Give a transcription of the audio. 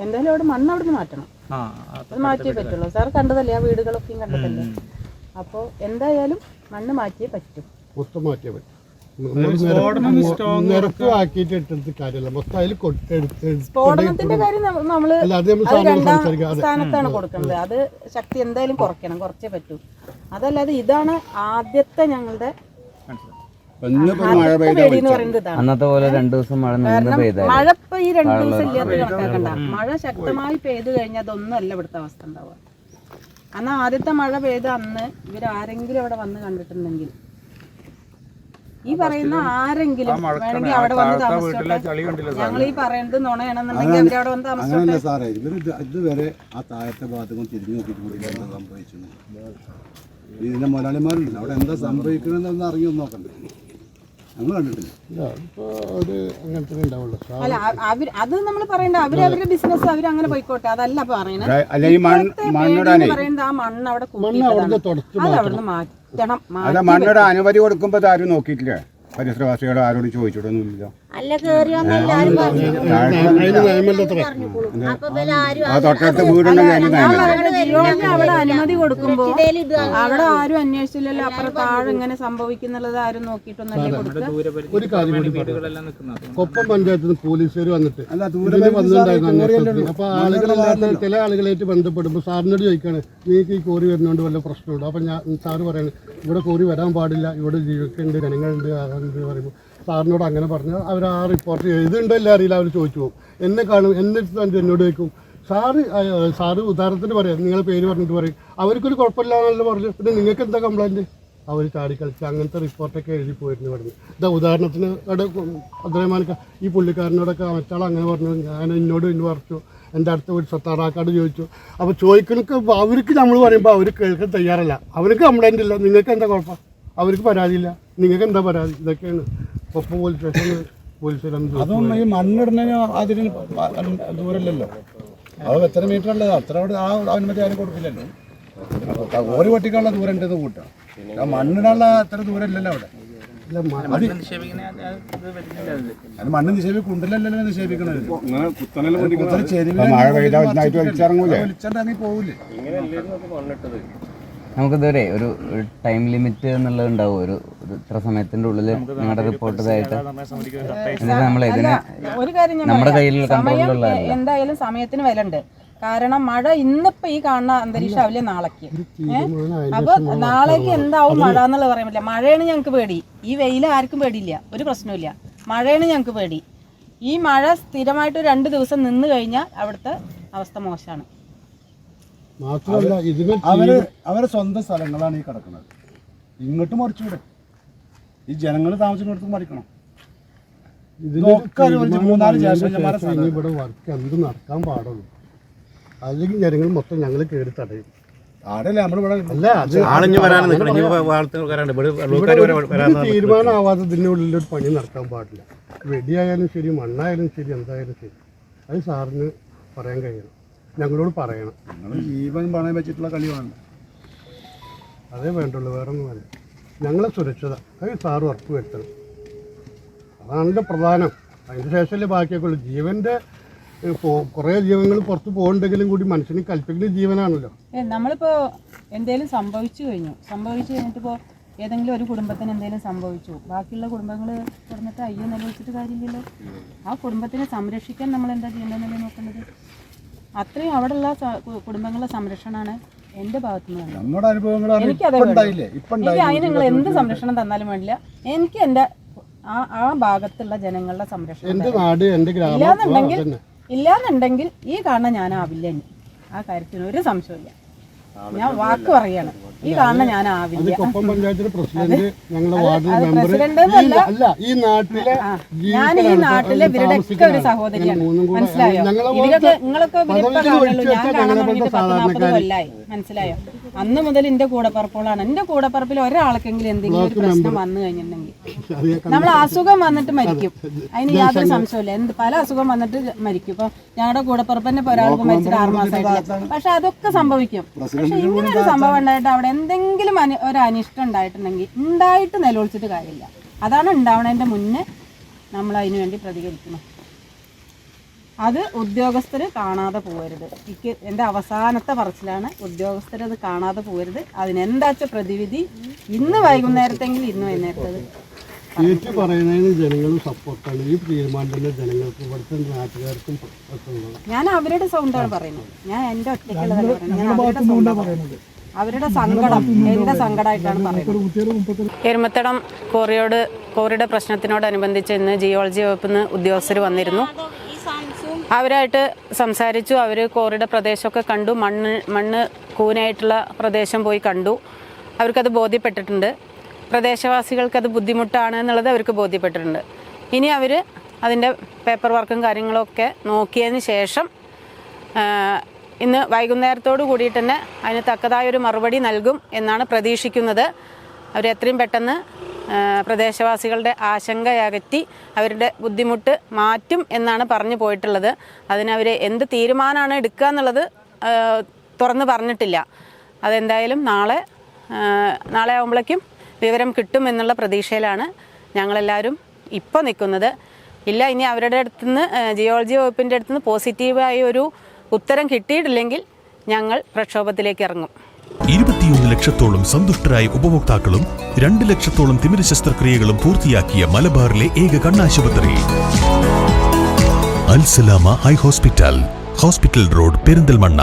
എന്തായാലും അവിടെ മണ്ണ് അവിടെ നിന്ന് മാറ്റണം. അത് മാറ്റിയേ പറ്റുള്ളൂ. സാർ കണ്ടതല്ലേ, ആ വീടുകളൊക്കെയും കണ്ടതല്ലേ. അപ്പോൾ എന്തായാലും മണ്ണ് മാറ്റിയേ പറ്റും. മൊത്തം മാറ്റിയേ പറ്റും. സ്ഫോടനത്തിന്റെ കാര്യം നമ്മള് രണ്ടാം സ്ഥാനത്താണ് കൊടുക്കുന്നത്. അത് ശക്തി എന്തായാലും കുറയ്ക്കണം, കുറച്ചേ പറ്റൂ. അതല്ലാതെ ഇതാണ് ആദ്യത്തെ ഞങ്ങളുടെ അന്നത്തെ പോലെ 2 ദിവസം മഴ മഴ ഇപ്പൊ ഈ 2 ദിവസം ഇല്ലാത്ത കണക്കാക്കണ്ട. മഴ ശക്തമായി പെയ്തു കഴിഞ്ഞാൽ അതൊന്നും അല്ല ഇവിടുത്തെ അവസ്ഥ ഉണ്ടാവുക. അന്ന് ആദ്യത്തെ മഴ പെയ്ത അന്ന് ഇവരാരെങ്കിലും അവിടെ വന്ന് കണ്ടിട്ടുണ്ടെങ്കിൽ, ഈ പറയുന്ന ആരെങ്കിലും വേണമെങ്കിൽ അവിടെ വന്ന് താമസിച്ചോട്ടെ. ഞങ്ങൾ ഈ പറയുന്നത് നുണയാണെന്നുണ്ടെങ്കിൽ അവരവിടെ വന്ന് താമസിച്ചോട്ടെ. സാറേ ഇതുവരെ ആ താഴത്തെ ഭാഗത്തും തിരിഞ്ഞു നോക്കിയിട്ട് സംഭവിച്ചു. ഇതിന്റെ മുതലാളിമാരുണ്ടല്ലോ, അവിടെ എന്താ സംഭവിക്കണമെന്ന് അറിഞ്ഞു നോക്കണ്ടേ? ഞങ്ങൾ കണ്ടിട്ടില്ല. അല്ല അത് നമ്മൾ പറയണ്ട. അവരവരുടെ ബിസിനസ് അവരങ്ങനെ പോയിക്കോട്ടെ, അതല്ല പറയുന്നത്. ആ മണ്ണ് അവിടെ അതവിടുന്ന് മാറ്റണം. മണ്ണോട് അനുമതി കൊടുക്കുമ്പോ ആരും നോക്കിയിട്ടില്ലേ? പരിസരവാസികൾ ആരോടും ചോദിച്ചിട്ടൊന്നുമില്ല. തൊട്ടടുത്ത് വീടുണ്ടെങ്കിൽ അവിടെ അനുമതി കൊടുക്കുമ്പോ അവിടെ ആരും അന്വേഷിച്ചില്ലല്ലോ. അപ്പുറം താഴെ എങ്ങനെ സംഭവിക്കുന്നുള്ളത് ആരും നോക്കിയിട്ടൊന്നല്ലേ കൊടുക്കുക. ഒരു കാര്യം കൂടി കൊപ്പം പഞ്ചായത്തിൽ നിന്ന് പോലീസുകാർ വന്നിട്ട് വന്നിട്ടുണ്ടായിരുന്നു. അപ്പൊ ആളുകളില്ലാത്ത ചില ആളുകളായിട്ട് ബന്ധപ്പെടുമ്പോൾ സാറിനോട് ചോദിക്കാണ്, നിങ്ങൾക്ക് ഈ കോറി വരുന്നതുകൊണ്ട് വല്ല പ്രശ്നമുണ്ടോ? അപ്പൊ സാറ് പറയാണ് ഇവിടെ കോറി വരാൻ പാടില്ല, ഇവിടെ ജീവിക്കുന്നുണ്ട്, ജനങ്ങളുണ്ട്, അതെന്ന് പറയുമ്പോൾ സാറിനോട് അങ്ങനെ പറഞ്ഞാൽ അവർ ആ റിപ്പോർട്ട് എഴുതുന്നുണ്ടോ അറിയില്ല. അവർ ചോദിച്ചു പോകും, എന്നെ കാണും, എന്നോട് ചോദിക്കും സാറ് ഉദാഹരണത്തിന് പറയാം, നിങ്ങളെ പേര് പറഞ്ഞിട്ട് പറയും അവർക്കൊരു കുഴപ്പമില്ലാന്നല്ലോ പറഞ്ഞു. പിന്നെ നിങ്ങൾക്ക് എന്താ കംപ്ലൈൻറ്റ്? അവർ ചാടിക്കളിച്ച് അങ്ങനത്തെ റിപ്പോർട്ടൊക്കെ എഴുതി പോയിരുന്നു പറഞ്ഞു. ഇതാ ഉദാഹരണത്തിന് അവിടെ അബ്ദുറഹ്മാനൊക്കെ ഈ പുള്ളിക്കാരനോടൊക്കെ മറ്റാൾ അങ്ങനെ പറഞ്ഞു, ഞാൻ എന്നോട് ഇന്ന് പറഞ്ഞു, എൻ്റെ അടുത്ത വീട് സത്താറാക്കാട് ചോദിച്ചു. അപ്പോൾ ചോദിക്കണക്ക് അവർക്ക് നമ്മൾ പറയുമ്പോൾ അവർ കേൾക്കാൻ തയ്യാറല്ല. അവർക്ക് കംപ്ലൈൻ്റ് ഇല്ല, നിങ്ങൾക്ക് എന്താ കുഴപ്പം? അവർക്ക് പരാതിയില്ല, നിങ്ങൾക്ക് എന്താ പരാതി? ഇതൊക്കെയാണ് ഒപ്പം പോലീസ് സ്റ്റേഷനിൽ പോലീസ്. അതൊന്നും ഈ മണ്ണിടുന്നതിന് അതിന് ദൂരമല്ലല്ലോ, അത് എത്ര മീറ്റർ ഉള്ളത് അത്ര അവിടെ ആ അനുമതി ആരും കൊടുക്കില്ലല്ലോ. ഒരു വട്ടിക്കുള്ള ദൂരം ഉണ്ടെന്ന് കൂട്ടാം, മണ്ണിനുള്ള അത്ര ദൂരം ഇല്ലല്ലോ അവിടെ. അത് മണ്ണ് നിക്ഷേപിക്കുണ്ടല്ലോ നിക്ഷേപിക്കണത്. വലിച്ചിറങ്ങി പോവില്ലേ? നമുക്കിതുവരെ ഒരു ടൈം ലിമിറ്റ് എന്നുള്ളത് ഉണ്ടാവും. ഒരു ഇത്ര സമയത്തിന്റെ ഉള്ളിൽ നിങ്ങളുടെ റിപ്പോർട്ടായിട്ട് നമ്മുടെ കയ്യിലുള്ള കൺട്രോളിലുള്ള എന്തായാലും സമയത്തിന് വില ഉണ്ട്. കാരണം മഴ ഇന്നിപ്പോ ഈ കാണുന്ന അന്തരീക്ഷം ആവില്ല നാളേക്ക്. അപ്പൊ നാളേക്ക് എന്താവും മഴ എന്നുള്ളത് പറയാൻ പറ്റില്ല. മഴയാണ് ഞങ്ങൾക്ക് പേടി. ഈ വെയിൽ ആർക്കും പേടിയില്ല, ഒരു പ്രശ്നമില്ല. മഴയാണ് ഞങ്ങൾക്ക് പേടി. ഈ മഴ സ്ഥിരമായിട്ട് 2 ദിവസം നിന്ന് കഴിഞ്ഞാൽ അവിടുത്തെ അവസ്ഥ മോശമാണ്. അവരെ സ്വന്തം സ്ഥലങ്ങളാണ് ഈ കിടക്കുന്നത്. ഇങ്ങോട്ട് മറിച്ചൂടെ? ഈ ജനങ്ങൾ താമസിക്കുന്നിടത്ത് മറിക്കണം. ഇവിടെ വർക്ക് എന്ത് നടക്കാൻ പാടുള്ളൂ, അല്ലെങ്കിൽ ജനങ്ങൾ മൊത്തം ഞങ്ങൾ കയറി തടയും. തീരുമാനമാവാത്തതിനുള്ളിൽ ഒരു പണി നടക്കാൻ പാടില്ല. വെടിയായാലും ശരി, മണ്ണായാലും ശരി, എന്തായാലും ശരി, അത് സാറിന് പറയാൻ കഴിയണം, ഞങ്ങളോട് പറയണം. ജീവൻ പണയം വെച്ചിട്ടുള്ള കളിയാണ്. അതേ വേണ്ടുള്ളൂ, വേറെ ഒന്നും വേണ്ട. ഞങ്ങളെ സുരക്ഷത അത് സാറ് ഉറപ്പ് വരുത്തണം. അതാണല്ലോ പ്രധാനം. അതിന് ശേഷമല്ലേ ബാക്കിയൊക്കെ ഉള്ളൂ. ജീവൻ്റെ കുറേ ജീവങ്ങൾ പുറത്ത് പോകുന്നുണ്ടെങ്കിലും കൂടി മനുഷ്യന് കൽപ്പിക്കുന്ന ജീവനാണല്ലോ. നമ്മളിപ്പോൾ എന്തെങ്കിലും സംഭവിച്ചു കഴിഞ്ഞിട്ടിപ്പോൾ ഏതെങ്കിലും ഒരു കുടുംബത്തിന് എന്തെങ്കിലും സംഭവിച്ചു, ബാക്കിയുള്ള കുടുംബങ്ങൾ കിടന്നിട്ട് അയ്യോ നിലവിളിച്ചിട്ട് കാര്യമില്ലല്ലോ. ആ കുടുംബത്തിനെ സംരക്ഷിക്കാൻ നമ്മൾ എന്താ ചെയ്യേണ്ടതെന്നല്ലേ നോക്കേണ്ടത്. അത്രയും അവിടെയുള്ള കുടുംബങ്ങളുടെ സംരക്ഷണമാണ് എൻ്റെ ഭാഗത്തുനിന്ന്. എനിക്കതേ എനിക്ക് അതിന് നിങ്ങൾ എന്ത് സംരക്ഷണം തന്നാലും വേണ്ടില്ല. എനിക്ക് എൻ്റെ ആ ഭാഗത്തുള്ള ജനങ്ങളുടെ സംരക്ഷണം ഇല്ലാന്നുണ്ടെങ്കിൽ ഈ കാണുന്ന ഞാനാവില്ല. ആ കാര്യത്തിന് ഒരു സംശയമില്ല. ഞാൻ വാക്ക് പറയാണ്, ഈ കാണുന്ന ഞാനാവില്ല. ഞാൻ ഈ നാട്ടിലെ ഇവരുടെയൊക്കെ ഒരു സഹോദരിയാണ്, മനസ്സിലായോ? ഇവരൊക്കെ നിങ്ങളൊക്കെ ഞാൻ കാണാൻ തുടങ്ങിയിട്ട് 40 കൊല്ലായി, മനസ്സിലായോ? അന്ന് മുതൽ എൻ്റെ കൂടപ്പറപ്പുകളാണ്. എൻ്റെ കൂടപ്പറപ്പിൽ ഒരാൾക്കെങ്കിലും എന്തെങ്കിലും ഒരു പ്രശ്നം വന്നു കഴിഞ്ഞിട്ടുണ്ടെങ്കിൽ നമ്മൾ അസുഖം വന്നിട്ട് മരിക്കും, അതിന് യാതൊരു സംശയമില്ല. പല അസുഖം വന്നിട്ട് മരിക്കും. ഇപ്പൊ ഞങ്ങളുടെ കൂടപ്പറപ്പന്നെ ഒരാൾക്ക് മരിച്ചിട്ട് 6 മാസമായിട്ടില്ല. പക്ഷെ അതൊക്കെ സംഭവിക്കും. പക്ഷെ ഇങ്ങനെ ഒരു സംഭവം ഉണ്ടായിട്ട് അവിടെ എന്തെങ്കിലും ഒരു അനിഷ്ടം ഉണ്ടായിട്ടുണ്ടെങ്കിൽ ഉണ്ടായിട്ട് നിലവിളിച്ചിട്ട് കാര്യമില്ല. അതാണ് ഉണ്ടാവണതിൻ്റെ മുന്നേ നമ്മൾ അതിനു വേണ്ടി പ്രതികരിക്കണം. അത് ഉദ്യോഗസ്ഥർ കാണാതെ പോകരുത്. എനിക്ക് എൻ്റെ അവസാനത്തെ പറച്ചിലാണ്, ഉദ്യോഗസ്ഥരത് കാണാതെ പോകരുത്. അതിനെന്താച്ച പ്രതിവിധി ഇന്ന് വൈകുന്നേരത്തെങ്കിലും ഇന്ന് വൈകുന്നേരത്തത് ചേച്ചി പറയുന്നതിന് ജനങ്ങളും സപ്പോർട്ടാണ്. ഈ തീരുമാനത്തിന്റെ ജനങ്ങൾക്ക് ഇവിടുത്തെ നാട്ടുകാർക്കും ഞാൻ അവരുടെ സൗണ്ടാണ് പറയുന്നത്. ഞാൻ എൻ്റെ ഒറ്റയ്ക്കുള്ളതല്ല പറയുന്നത്, ഞാൻ അവരുടെ സൗണ്ടാണ് പറയുന്നത്. അവരുടെ സങ്കടം എൻ്റെ സങ്കടമായിട്ടാണ് പറയുന്നത്. എരുമത്തടം കോറിയുടെ പ്രശ്നത്തിനോടനുബന്ധിച്ച് ഇന്ന് ജിയോളജി വകുപ്പിൽ നിന്ന് ഉദ്യോഗസ്ഥർ വന്നിരുന്നു. അവരായിട്ട് സംസാരിച്ചു. അവർ കോറിയുടെ പ്രദേശമൊക്കെ കണ്ടു. മണ്ണ് കൂനായിട്ടുള്ള പ്രദേശം പോയി കണ്ടു. അവർക്കത് ബോധ്യപ്പെട്ടിട്ടുണ്ട്. പ്രദേശവാസികൾക്കത് ബുദ്ധിമുട്ടാണ് എന്നുള്ളത് അവർക്ക് ബോധ്യപ്പെട്ടിട്ടുണ്ട്. ഇനി അവർ അതിൻ്റെ പേപ്പർ വർക്കും കാര്യങ്ങളൊക്കെ നോക്കിയതിന് ശേഷം ഇന്ന് വൈകുന്നേരത്തോടു കൂടിയിട്ട് തന്നെ അതിന് തക്കതായൊരു മറുപടി നൽകും എന്നാണ് പ്രതീക്ഷിക്കുന്നത്. അവർ എത്രയും പെട്ടെന്ന് പ്രദേശവാസികളുടെ ആശങ്കയകറ്റി അവരുടെ ബുദ്ധിമുട്ട് മാറ്റും എന്നാണ് പറഞ്ഞു പോയിട്ടുള്ളത്. അതിനവർ എന്ത് തീരുമാനമാണ് എടുക്കുക എന്നുള്ളത് തുറന്ന് പറഞ്ഞിട്ടില്ല. അതെന്തായാലും നാളെ ആകുമ്പോഴേക്കും വിവരം കിട്ടും എന്നുള്ള പ്രതീക്ഷയിലാണ് ഞങ്ങളെല്ലാവരും ഇപ്പോൾ നിൽക്കുന്നത്. ഇല്ല, ഇനി അവരുടെ അടുത്തുനിന്ന് ജിയോളജി വകുപ്പിൻ്റെ അടുത്തുനിന്ന് പോസിറ്റീവായ ഒരു ഉത്തരം കിട്ടിയിട്ടില്ലെങ്കിൽ ഞങ്ങൾ പ്രക്ഷോഭത്തിലേക്ക് ഇറങ്ങും. 21 ലക്ഷത്തോളം സന്തുഷ്ടരായ ഉപഭോക്താക്കളും 2 ലക്ഷത്തോളം തിമിര ശസ്ത്രക്രിയകളും പൂർത്തിയാക്കിയ മലബാറിലെ ഏക കണ്ണാശുപത്രി അൽ സലാമ ഹൈ ഹോസ്പിറ്റൽ റോഡ്, പെരിന്തൽമണ്ണ.